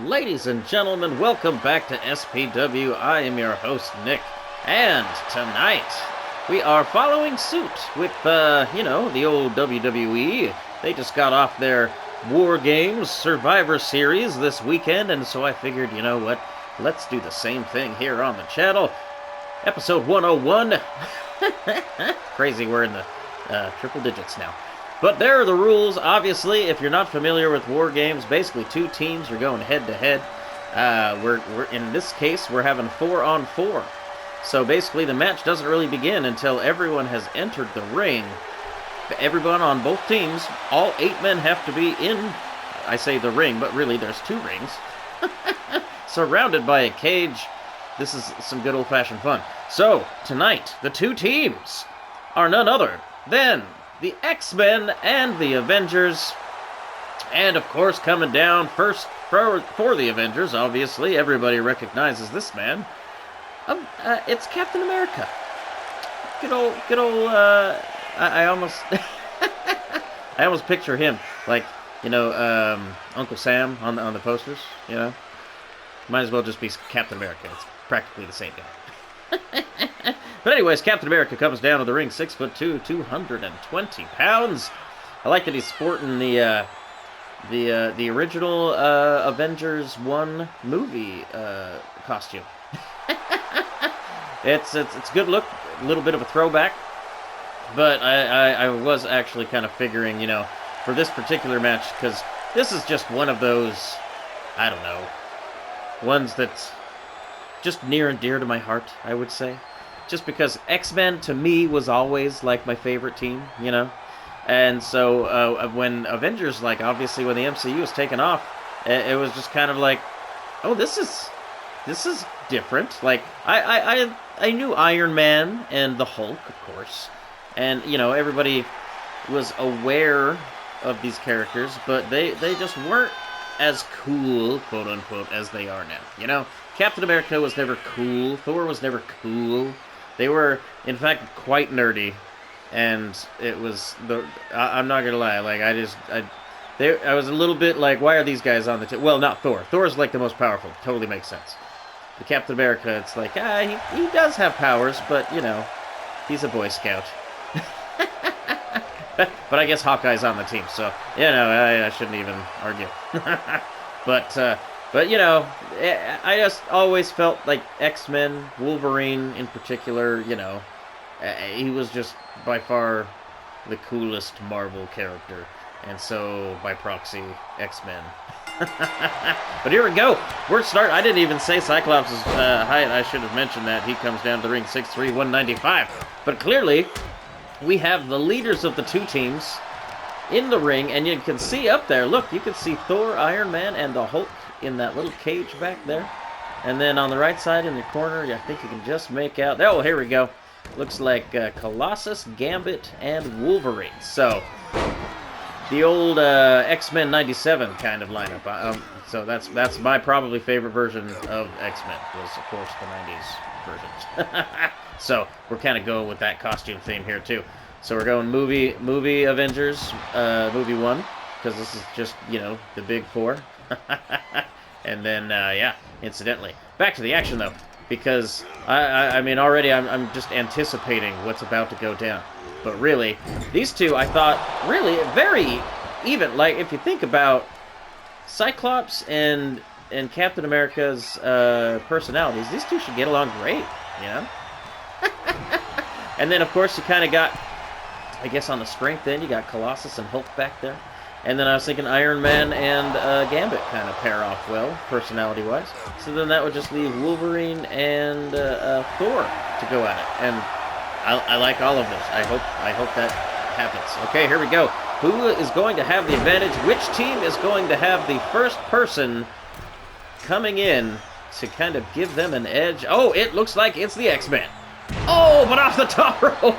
Ladies and gentlemen, welcome back to SPW. I am your host, Nick, and tonight we are following suit with, the old WWE. They just got off their Wargames Survivor Series this weekend, and so I figured, you know what, let's do the same thing here on the channel. Episode 101. Crazy, we're in the triple digits now. But there are the rules. Obviously, if you're not familiar with War Games, basically two teams are going head-to-head. We're in this case, we're having 4-on-4. So basically, the match doesn't really begin until everyone has entered the ring. Everyone on both teams, all 8 men have to be in, I say the ring, but really there's 2 rings. Surrounded by a cage. This is some good old-fashioned fun. So, tonight, the 2 teams are none other than the X-Men and the Avengers. And of course, coming down first for the Avengers, obviously, everybody recognizes this man. It's Captain America. Good old, I almost, I almost picture him, like, Uncle Sam on the posters, Might as well just be Captain America. It's practically the same guy. But anyways, Captain America comes down to the ring, 6'2", 220 pounds. I like that he's sporting the original Avengers 1 movie costume. It's a good look, a little bit of a throwback. But I was actually kind of figuring, for this particular match, because this is just one of those, I don't know, ones that's just near and dear to my heart, I would say. Just because X-Men, to me, was always, like, my favorite team, And so, when Avengers, obviously, when the MCU was taken off, it was just kind of like, oh, this is different. Like, I knew Iron Man and the Hulk, of course. And, everybody was aware of these characters, but they just weren't as cool, quote-unquote, as they are now, Captain America was never cool. Thor was never cool. They were, in fact, quite nerdy, and it was I'm not gonna lie. Like I was a little bit like, why are these guys on the team? Well, not Thor. Thor's like the most powerful. Totally makes sense. The Captain America, it's like, he does have powers, but he's a Boy Scout. But I guess Hawkeye's on the team, so I shouldn't even argue. But I just always felt like X-Men, Wolverine in particular, he was just by far the coolest Marvel character. And so, by proxy, X-Men. But here we go. We're starting. I didn't even say Cyclops' height. I should have mentioned that. He comes down to the ring 6'3", 195. But clearly, we have the leaders of the 2 teams in the ring. And you can see up there, look, you can see Thor, Iron Man, and the Hulk in that little cage back there. And then on the right side in the corner, I think you can just make out... Oh, here we go. Looks like Colossus, Gambit, and Wolverine. So, the old X-Men 97 kind of lineup. So that's my probably favorite version of X-Men, was, of course, the 90s versions. So, we're kind of going with that costume theme here, too. So, we're going movie Avengers, movie 1, because this is just, the big 4. And then, incidentally, back to the action, though, because, I mean, already I'm just anticipating what's about to go down. But really, these 2, I thought, really, very even. Like, if you think about Cyclops and Captain America's personalities, these 2 should get along great, And then, of course, you kind of got, I guess, on the strength end, you got Colossus and Hulk back there. And then I was thinking Iron Man and Gambit kind of pair off well, personality-wise. So then that would just leave Wolverine and Thor to go at it. And I like all of this. I hope that happens. Okay, here we go. Who is going to have the advantage? Which team is going to have the first person coming in to kind of give them an edge? Oh, it looks like it's the X-Men. Oh, but off the top rope.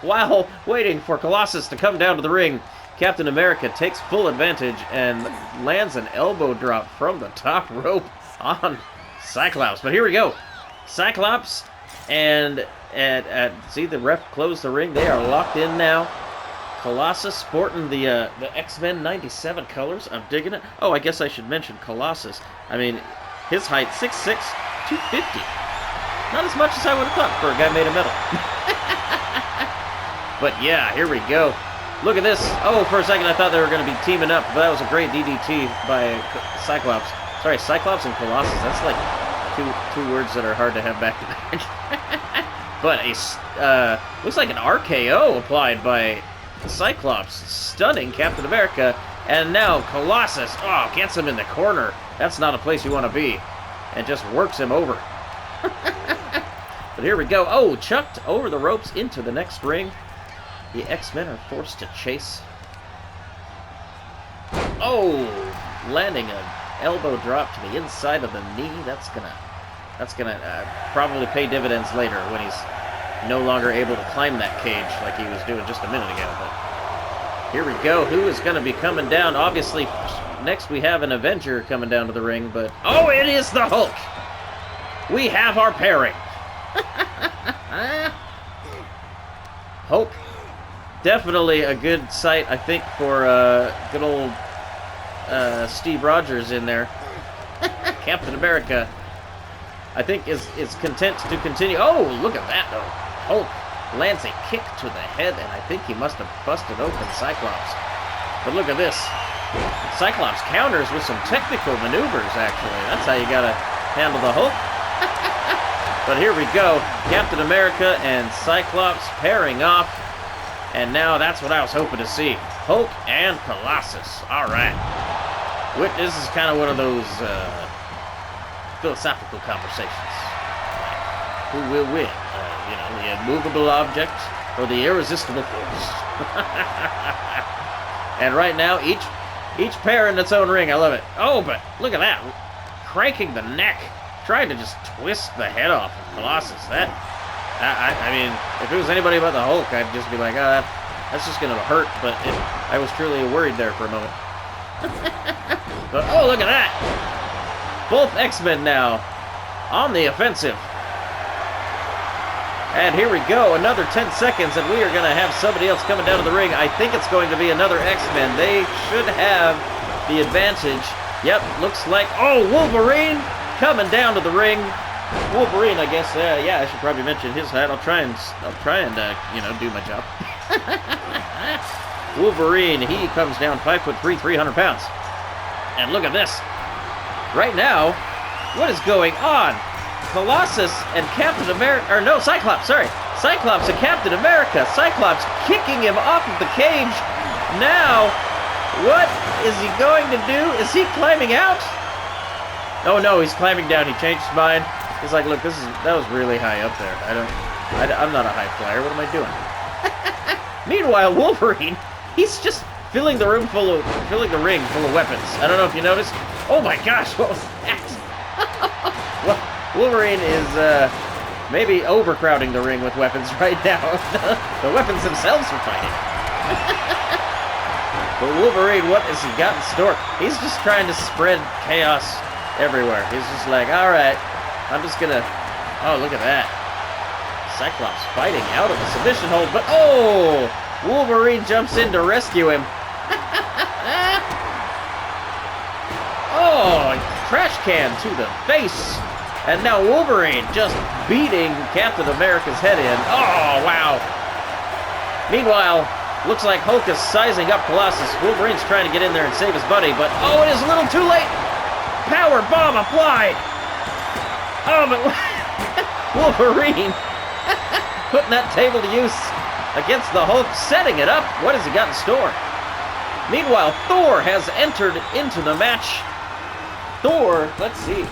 While waiting for Colossus to come down to the ring, Captain America takes full advantage and lands an elbow drop from the top rope on Cyclops. But here we go. Cyclops and see the ref close the ring. They are locked in now. Colossus sporting the X-Men 97 colors. I'm digging it. Oh, I guess I should mention Colossus. I mean, his height, 6'6", 250. Not as much as I would have thought for a guy made of metal. But yeah, here we go. Look at this. Oh, for a second I thought they were going to be teaming up, but that was a great DDT by Cyclops. Sorry, Cyclops and Colossus. That's like two words that are hard to have back to back. But looks like an RKO applied by Cyclops, stunning Captain America, and now Colossus, gets him in the corner. That's not a place you want to be, and just works him over. But here we go. Oh, chucked over the ropes into the next ring. The X-Men are forced to chase. Oh, landing an elbow drop to the inside of the knee. That's gonna probably pay dividends later when he's no longer able to climb that cage like he was doing just a minute ago. But here we go. Who is going to be coming down? Obviously, next we have an Avenger coming down to the ring, but oh, it is the Hulk. We have our pairing. Hulk, definitely a good sight, I think, for good old Steve Rogers in there. Captain America, I think, is content to continue. Oh, look at that, though. Hulk lands a kick to the head, and I think he must have busted open Cyclops. But look at this. Cyclops counters with some technical maneuvers, actually. That's how you gotta handle the Hulk. But here we go. Captain America and Cyclops pairing off. And now that's what I was hoping to see. Hulk and Colossus. All right. This is kind of one of those philosophical conversations. Like, who will win? The immovable object or the irresistible force? And right now, each pair in its own ring. I love it. Oh, but look at that. Cranking the neck. Trying to just twist the head off of Colossus. I mean, if it was anybody but the Hulk, I'd just be like, that's just going to hurt. But I was truly worried there for a moment. But, oh, look at that. Both X-Men now on the offensive. And here we go. Another 10 seconds, and we are going to have somebody else coming down to the ring. I think it's going to be another X-Men. They should have the advantage. Yep, looks like, Wolverine coming down to the ring. Wolverine, I guess. Yeah, I should probably mention his height. I'll try and do my job. Wolverine, he comes down 5'3", 300 pounds. And look at this. Right now, what is going on? Colossus and Captain America, or no, Cyclops, sorry. Cyclops and Captain America. Cyclops kicking him off of the cage. Now, what is he going to do? Is he climbing out? Oh no, he's climbing down. He changed his mind. He's like, look, that was really high up there. I'm not a high flyer. What am I doing? Meanwhile, Wolverine, he's just filling the ring full of weapons. I don't know if you noticed. Oh my gosh, what was that? Well, Wolverine is maybe overcrowding the ring with weapons right now. The weapons themselves are fighting. But Wolverine, what has he got in store? He's just trying to spread chaos everywhere. He's just like, all right, I'm just gonna... Oh, look at that. Cyclops fighting out of the submission hold, but Wolverine jumps in to rescue him. Trash can to the face. And now Wolverine just beating Captain America's head in. Oh, wow. Meanwhile, looks like Hulk is sizing up Colossus. Wolverine's trying to get in there and save his buddy, but it is a little too late. Power bomb applied. Oh, but Wolverine putting that table to use against the Hulk, setting it up. What has he got in store? Meanwhile, Thor has entered into the match. Thor, let's see.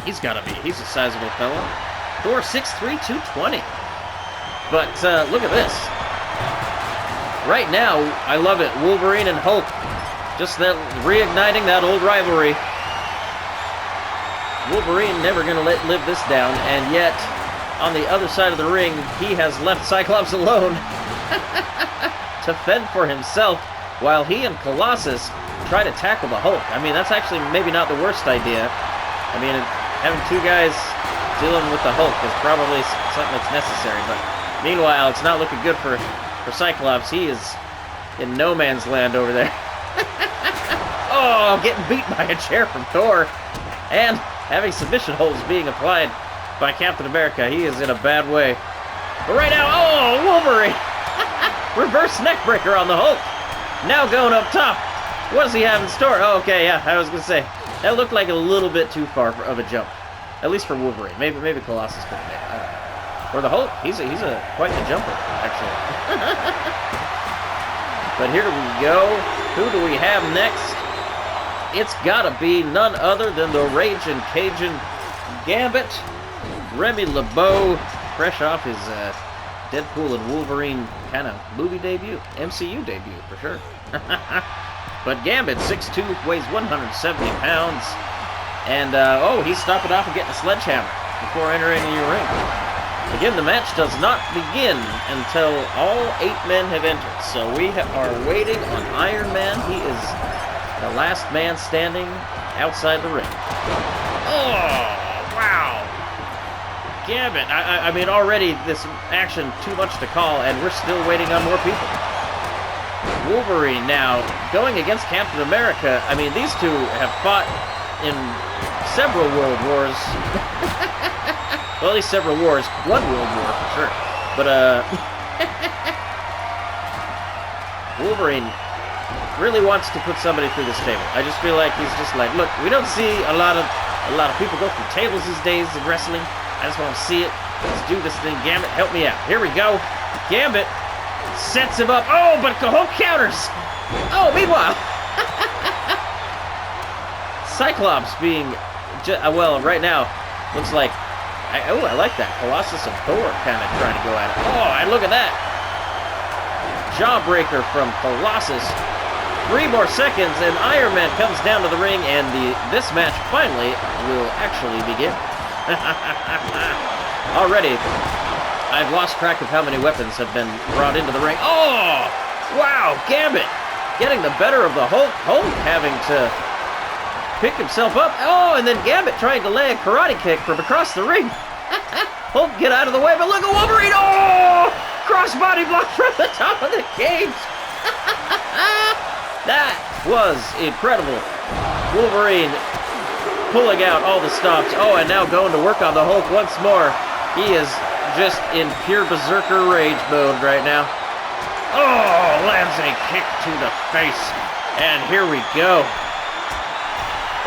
He's a sizable fellow. Thor, 6'3", 220. But look at this. Right now, I love it. Wolverine and Hulk, just reigniting that old rivalry. Wolverine never going to live this down, and yet, on the other side of the ring, he has left Cyclops alone to fend for himself, while he and Colossus try to tackle the Hulk. I mean, that's actually maybe not the worst idea. I mean, having two guys dealing with the Hulk is probably something that's necessary, but meanwhile, it's not looking good for Cyclops. He is in no man's land over there. Oh, getting beat by a chair from Thor. And having submission holds being applied by Captain America. He is in a bad way. But right now, oh, Wolverine! Reverse neckbreaker on the Hulk. Now going up top. What does he have in store? Oh, okay, yeah, I was going to say. That looked like a little bit too far of a jump. At least for Wolverine. Maybe Colossus could have made it. I don't know. Or the Hulk. He's quite the jumper, actually. But here we go. Who do we have next? It's gotta be none other than the Raging Cajun Gambit. Remy LeBeau, fresh off his Deadpool and Wolverine kind of movie debut. MCU debut, for sure. But Gambit, 6'2", weighs 170 pounds. And, oh, he's stopping off and getting a sledgehammer before entering the ring. Again, the match does not begin until all 8 men have entered. So we are waiting on Ironman. He is the last man standing outside the ring. Oh, wow. Gambit. I mean, already this action too much to call, and we're still waiting on more people. Wolverine now going against Captain America. I mean, these two have fought in several world wars. Well, at least several wars. One world war, for sure. But, Wolverine really wants to put somebody through this table. I just feel like he's just like, look, we don't see a lot of people go through tables these days in wrestling. I just want to see it. Let's do this thing. Gambit, help me out. Here we go. Gambit sets him up. Oh, but Hulk counters. Oh, meanwhile, Cyclops being, well, right now, looks like, I like that. Colossus and Thor kind of trying to go at it. Oh, and look at that. Jawbreaker from Colossus. 3 more seconds, and Ironman comes down to the ring, and this match finally will actually begin. Already, I've lost track of how many weapons have been brought into the ring. Oh, wow, Gambit getting the better of the Hulk. Hulk having to pick himself up. Oh, and then Gambit trying to lay a karate kick from across the ring. Hulk get out of the way, but look at Wolverine. Oh, crossbody block from the top of the cage. That was incredible. Wolverine pulling out all the stops. Oh, and now going to work on the Hulk once more. He is just in pure berserker rage mode right now. Oh, lands a kick to the face. And here we go.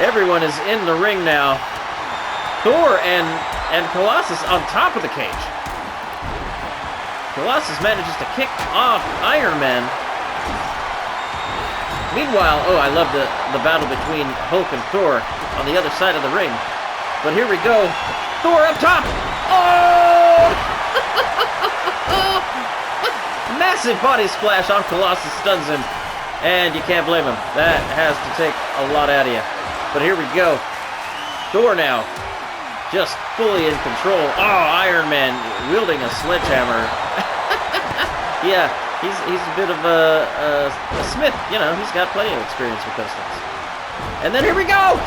Everyone is in the ring now. Thor and Colossus on top of the cage. Colossus manages to kick off Ironman. Meanwhile, oh, I love the battle between Hulk and Thor on the other side of the ring. But here we go. Thor up top. Oh! Massive body splash on Colossus, stuns him. And you can't blame him. That has to take a lot out of you. But here we go. Thor now, just fully in control. Oh, Iron Man wielding a sledgehammer. Yeah, he's a bit of a smith. You know, he's got plenty of experience with those things. And then here we go.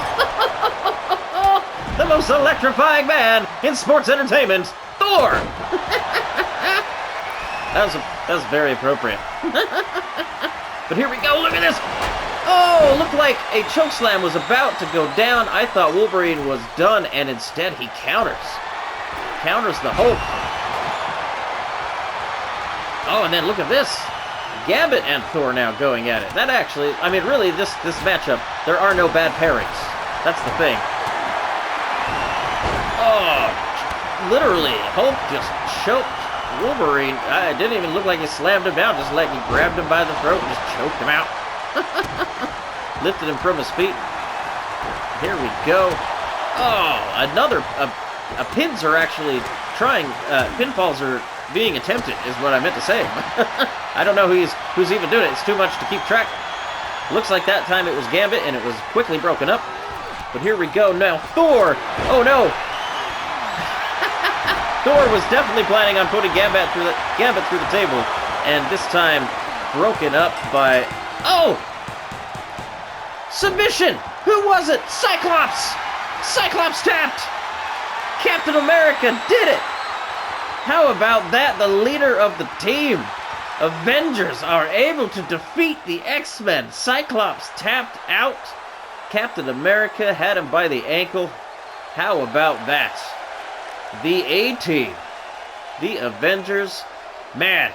The most electrifying man in sports entertainment, Thor. That was very appropriate. But here we go. Look at this. Oh, looked like a chokeslam was about to go down. I thought Wolverine was done, and instead he counters. Counters the Hulk. Oh, and then look at this. Gambit and Thor now going at it. That actually, I mean, really, this matchup, there are no bad pairings. That's the thing. Oh, literally, Hulk just choked Wolverine. It didn't even look like he slammed him down, just like he grabbed him by the throat and just choked him out. Lifted him from his feet. Here we go. Oh, another pins are actually trying. Pinfalls are being attempted, is what I meant to say. I don't know who's even doing it. It's too much to keep track. Looks like that time it was Gambit, and it was quickly broken up. But here we go now. Thor. Oh no. Thor was definitely planning on putting Gambit through the table, and this time broken up by. Oh! Submission! Who was it? Cyclops! Cyclops tapped! Captain America did it! How about that? The leader of the team Avengers are able to defeat the X-Men. Cyclops tapped out. Captain America had him by the ankle. How about that? The A-Team. The Avengers. Man,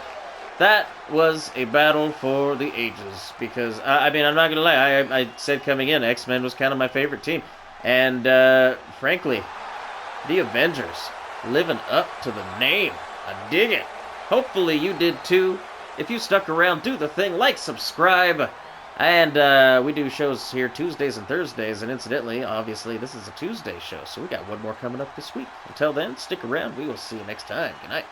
that was a battle for the ages. Because, I'm not going to lie. I said coming in, X-Men was kind of my favorite team. And, frankly, the Avengers living up to the name. I dig it. Hopefully you did too. If you stuck around, do the thing, like, subscribe, and we do shows here Tuesdays and Thursdays, and incidentally, obviously, this is a Tuesday show, so we got one more coming up this week. Until then, stick around. We will see you next time. Good night.